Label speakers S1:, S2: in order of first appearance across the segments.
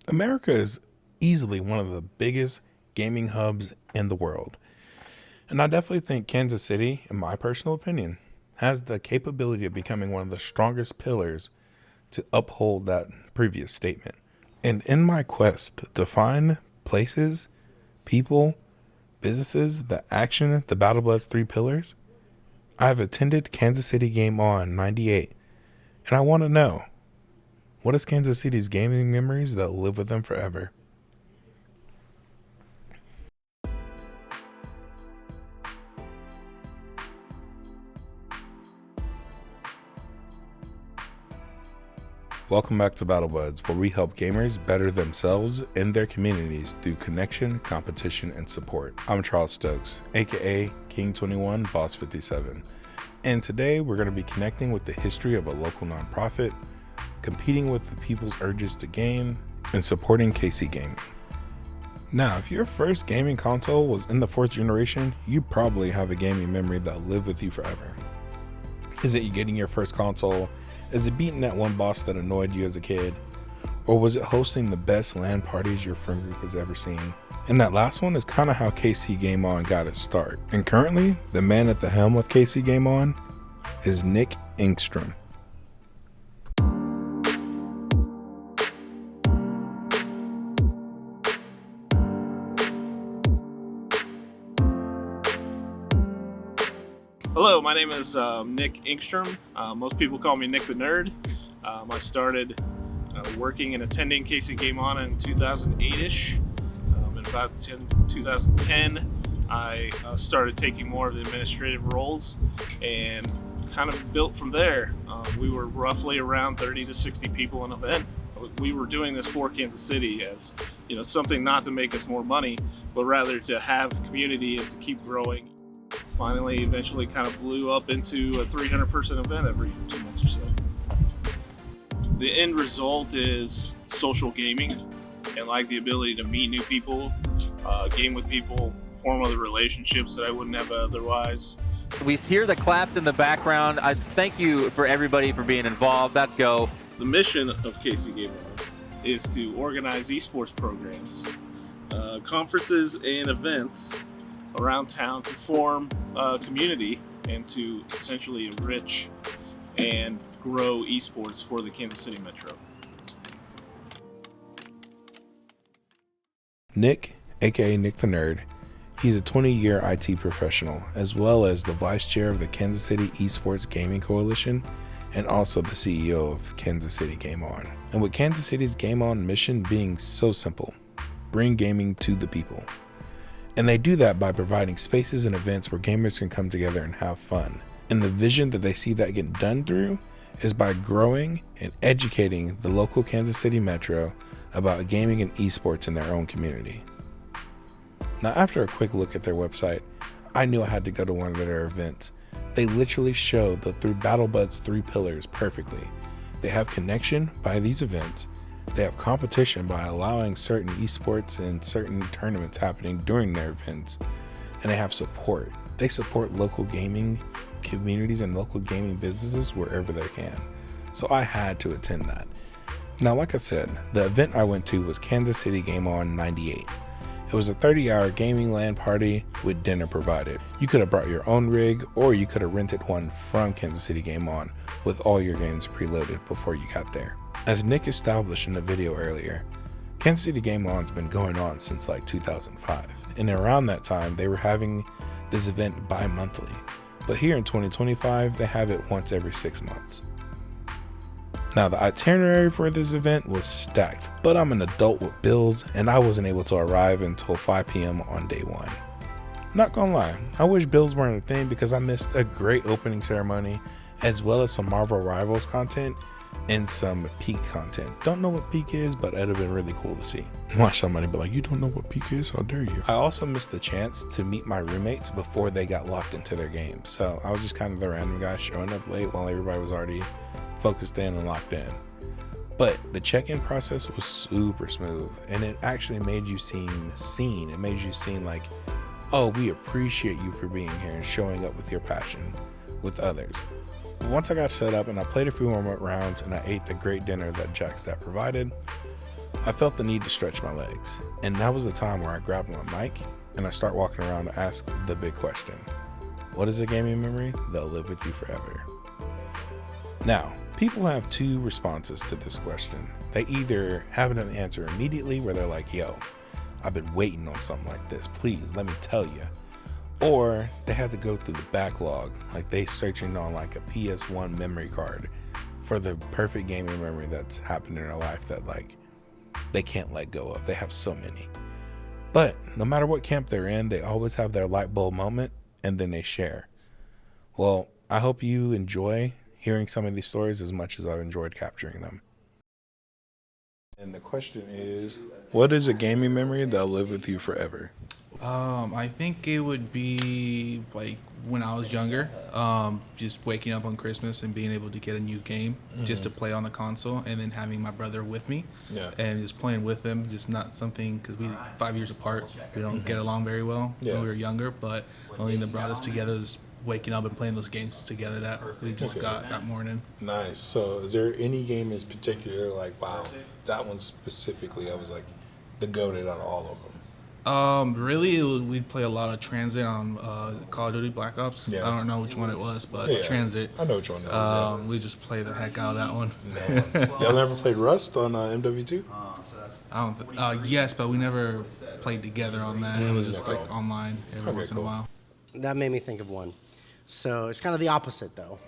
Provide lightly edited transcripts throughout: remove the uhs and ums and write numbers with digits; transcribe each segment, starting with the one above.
S1: America is easily one of the biggest gaming hubs in the world. And I definitely think Kansas City, in my personal opinion, has the capability of becoming one of the strongest pillars to uphold that previous statement. And in my quest to find places, people, businesses that action the BattleBudz 3 pillars, I have attended KCGameon98, and I want to know, what is Kansas City's gaming memories that will live with them forever? Welcome back to BattleBudz, where we help gamers better themselves and their communities through connection, competition, and support. I'm Charles Stokes, aka King21 Boss 57, and today we're going to be connecting with the history of a local nonprofit, competing with the people's urges to game, and supporting KCGameon. Now, if your first gaming console was in the 4th generation, you probably have a gaming memory that'll live with you forever. Is it you getting your first console? Is it beating that one boss that annoyed you as a kid? Or was it hosting the best LAN parties your friend group has ever seen? And that last one is kind of how KCGameon got its start. And currently, the man at the helm of KCGameon is Nick Engstrom.
S2: Hello, my name is Nick Engstrom. Most people call me Nick the Nerd. I started working and attending KCGameon in 2008-ish. In about 2010, I started taking more of the administrative roles and kind of built from there. We were roughly around 30 to 60 people an event. We were doing this for Kansas City as, something not to make us more money, but rather to have community and to keep growing. Finally, eventually kind of blew up into a 300-person event every 2 months or so. The end result is social gaming and like the ability to meet new people, game with people, form other relationships that I wouldn't have otherwise.
S3: We hear the claps in the background. I thank you for everybody for being involved. Let's go.
S2: The mission of KCGameon is to organize esports programs, conferences, and events around town to form a community and to essentially enrich and grow esports for the Kansas City Metro.
S1: Nick, aka Nick the Nerd, he's a 20-year IT professional, as well as the vice chair of the Kansas City Esports Gaming Coalition, and also the CEO of Kansas City Game On. And with Kansas City's Game On mission being so simple, bring gaming to the people. And they do that by providing spaces and events where gamers can come together and have fun. And the vision that they see that get done through is by growing and educating the local Kansas City Metro about gaming and esports in their own community. Now, after a quick look at their website, I knew I had to go to one of their events. They literally show the BattleBudz 3 pillars perfectly. They have connection by these events. They have competition by allowing certain esports and certain tournaments happening during their events. And they have support. They support local gaming communities and local gaming businesses wherever they can. So I had to attend that. Now, like I said, the event I went to was KCGameon98. It was a 30-hour gaming LAN party with dinner provided. You could have brought your own rig, or you could have rented one from Kansas City Game On with all your games preloaded before you got there. As Nick established in the video earlier, Kansas City Game On's been going on since like 2005, and around that time they were having this event bi-monthly, but here in 2025 they have it once every 6 months. Now, the itinerary for this event was stacked, but I'm an adult with bills and I wasn't able to arrive until 5 p.m. on day one. Not gonna lie, I wish bills weren't a thing because I missed a great opening ceremony as well as some Marvel Rivals content and some Peak content. Don't know what Peak is, but it'd have been really cool to see. Watch somebody be like, you don't know what Peak is? How dare you? I also missed the chance to meet my roommates before they got locked into their game. So I was just kind of the random guy showing up late while everybody was already focused in and locked in. But the check-in process was super smooth, and it actually made you seem seen. It made you seem like, oh, we appreciate you for being here and showing up with your passion with others. Once I got set up and I played a few more rounds and I ate the great dinner that Jackstack provided, I felt the need to stretch my legs, and that was the time where I grabbed my mic and I start walking around to ask the big question. What is a gaming memory that'll live with you forever? Now, people have two responses to this question. They either have an answer immediately where they're like, yo, I've been waiting on something like this. Please, let me tell you. Or they have to go through the backlog, like they searching on like a PS1 memory card for the perfect gaming memory that's happened in their life that like they can't let go of. They have so many. But no matter what camp they're in, they always have their light bulb moment and then they share. Well, I hope you enjoy hearing some of these stories as much as I've enjoyed capturing them. And the question is, what is a gaming memory that'll live with you forever?
S4: I think it would be like when I was younger, just waking up on Christmas and being able to get a new game just to play on the console, and then having my brother with me and just playing with him. Just not something, because we're 5 years apart, we don't get along very well when we were younger, but the only thing that brought us together is waking up and playing those games together that we just got that morning.
S1: Nice. So is there any game in particular, like, wow, that one specifically, I was like the goated out of all of them?
S4: Really, we'd play a lot of Transit on Call of Duty Black Ops. I don't know which one it was, but Transit.
S1: I know which one it was.
S4: We just play the heck out of that one.
S1: Man. Y'all never played Rust on MW2?
S4: I don't yes, but we never played together on that. It was just like online every once in a while.
S5: That made me think of one. So it's kind of the opposite, though.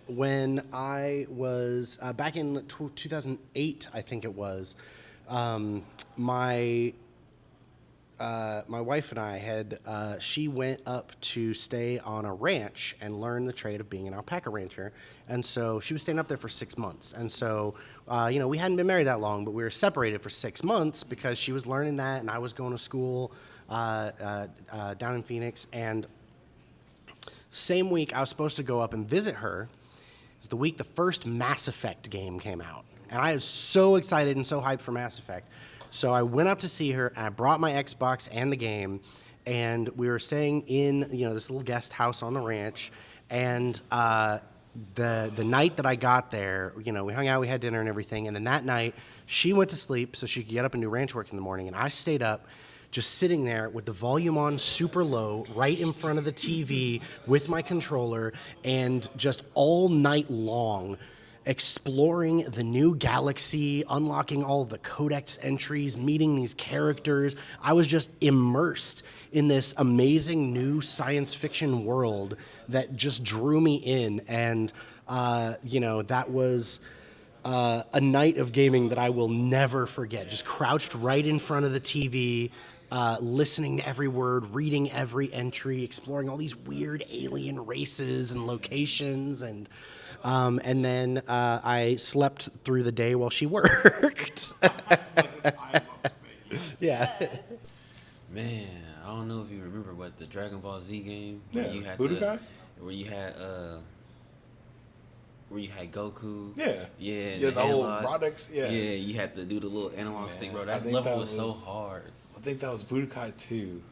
S5: When I was back in 2008, I think it was, my wife and I had, she went up to stay on a ranch and learn the trade of being an alpaca rancher. And so she was staying up there for 6 months. And so, we hadn't been married that long, but we were separated for 6 months because she was learning that and I was going to school down in Phoenix. And same week I was supposed to go up and visit her. It was the week the first Mass Effect game came out. And I was so excited and so hyped for Mass Effect. So I went up to see her, and I brought my Xbox and the game, and we were staying in, this little guest house on the ranch. And the night that I got there, we hung out, we had dinner and everything. And then that night, she went to sleep so she could get up and do ranch work in the morning. And I stayed up, just sitting there with the volume on super low, right in front of the TV with my controller, and just all night long exploring the new galaxy, unlocking all of the codex entries, meeting these characters. I was just immersed in this amazing new science fiction world that just drew me in. And, that was a night of gaming that I will never forget. Just crouched right in front of the TV, listening to every word, reading every entry, exploring all these weird alien races and locations, and then I slept through the day while she worked. Yeah.
S6: Man, I don't know if you remember what the Dragon Ball Z game
S1: Yeah.
S6: where you had
S1: Budokai?
S6: where you had Goku.
S1: Yeah.
S6: Yeah,
S1: the whole
S6: analog.
S1: Radix. Yeah.
S6: Yeah, you had to do the little analog stick, bro. That level was so hard.
S1: I think that was Budokai 2.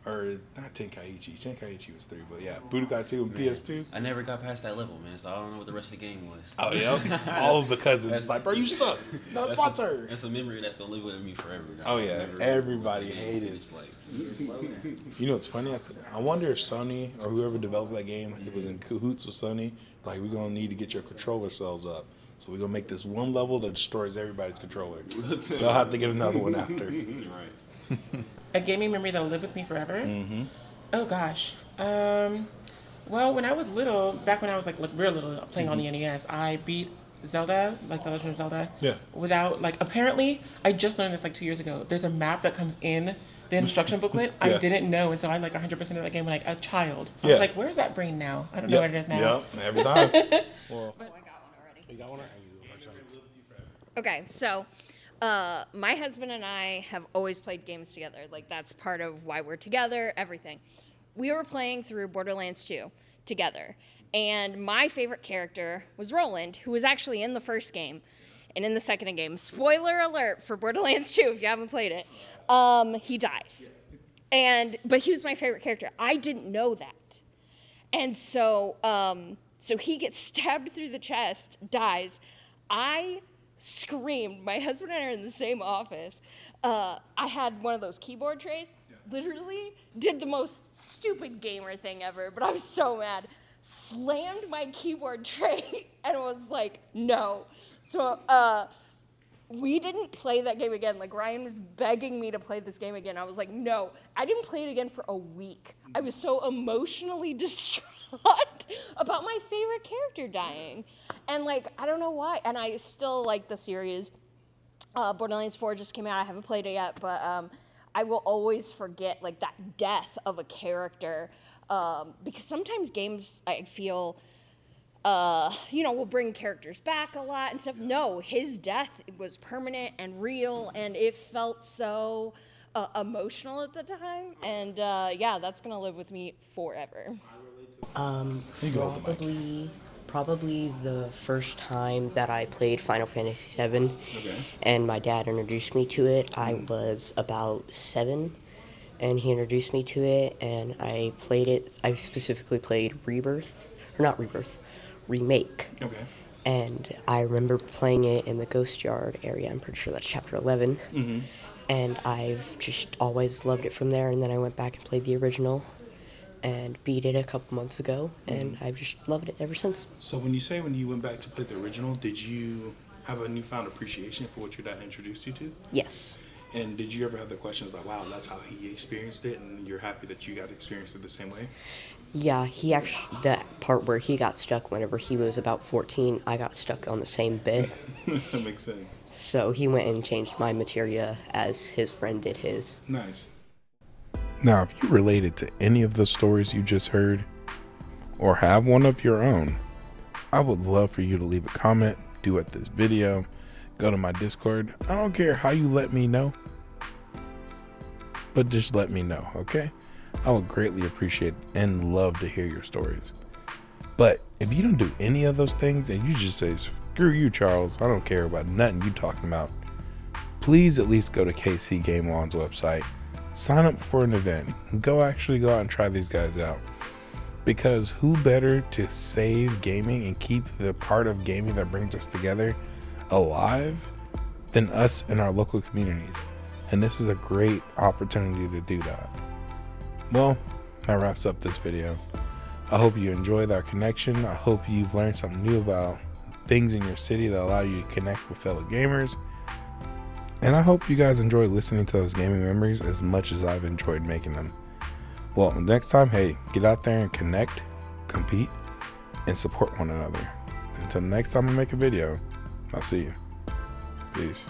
S1: Or not Tenkaichi. Tenkaichi was 3, but yeah, Budokai 2 and PS2.
S6: I never got past that level, man, so I don't know what the rest of the game was.
S1: Oh, yeah? All of the cousins like, bro, you suck. No, it's my turn.
S6: That's a memory that's going to live with me forever.
S1: Oh, yeah. Everybody hated it. You know what's funny? I wonder if Sony or whoever developed that game, it was in cahoots with Sony, like, we're going to need to get your controller cells up. So we're going to make this one level that destroys everybody's controller. They'll have to get another one after.
S6: Right.
S7: A gaming memory that'll live with me forever?
S1: Mm-hmm.
S7: Oh, gosh. Well, when I was little, back when I was, like real little, playing on the NES, I beat Zelda, like The Legend of Zelda.
S1: Yeah.
S7: Without, apparently, I just learned this, 2 years ago. There's a map that comes in the instruction booklet.
S1: Yeah.
S7: I didn't know, and so I, 100% of that game when, a child. I
S1: Yeah.
S7: was like, where's that brain now? I don't know what it is now.
S1: Yep, every time. Well,
S8: I got one already.
S5: You got one?
S8: Okay, so my husband and I have always played games together. That's part of why we're together, everything. We were playing through Borderlands 2 together, and my favorite character was Roland, who was actually in the first game and in the second game. Spoiler alert for Borderlands 2 if you haven't played it. He dies. But he was my favorite character. I didn't know that. And so he gets stabbed through the chest, dies. I screamed. My husband and I are in the same office. I had one of those keyboard trays. Literally did the most stupid gamer thing ever, but I was so mad. Slammed my keyboard tray and was like, no. So we didn't play that game again. Like, Ryan was begging me to play this game again. I was like, no. I didn't play it again for a week. I was so emotionally distraught about my favorite character dying. And, like, I don't know why. And I still like the series. Borderlands 4 just came out. I haven't played it yet, but I will always forget, like, that death of a character. Because sometimes games, I feel, will bring characters back a lot and stuff. No, his death was permanent and real, and it felt so emotional at the time. And that's gonna live with me forever.
S9: Probably the first time that I played Final Fantasy VII, and my dad introduced me to it. I was about 7, and he introduced me to it, and I played it. I specifically played Remake.
S1: Okay.
S9: And I remember playing it in the Ghost Yard area. I'm pretty sure that's chapter 11.
S1: Mm-hmm.
S9: And I've just always loved it from there. And then I went back and played the original and beat it a couple months ago. And I've just loved it ever since.
S1: So when you went back to play the original, did you have a newfound appreciation for what your dad introduced you to?
S9: Yes.
S1: And did you ever have the questions like, wow, that's how he experienced it, and you're happy that you got to experience it the same way?
S9: Yeah, that part where he got stuck whenever he was about 14, I got stuck on the same bit.
S1: That makes sense.
S9: So he went and changed my materia as his friend did his.
S1: Nice. Now, if you related to any of the stories you just heard, or have one of your own, I would love for you to leave a comment, duet this video, go to my Discord. I don't care how you let me know, but just let me know, okay? I would greatly appreciate and love to hear your stories. But if you don't do any of those things and you just say, screw you, Charles, I don't care about nothing you talking about, please at least go to KCGameon's website, sign up for an event, and go out and try these guys out. Because who better to save gaming and keep the part of gaming that brings us together alive than us in our local communities? And this is a great opportunity to do that. Well, that wraps up this video. I hope you enjoyed our connection. I hope you've learned something new about things in your city that allow you to connect with fellow gamers. And I hope you guys enjoy listening to those gaming memories as much as I've enjoyed making them. Well, next time, hey, get out there and connect, compete, and support one another. Until next time I make a video, I'll see you. Peace.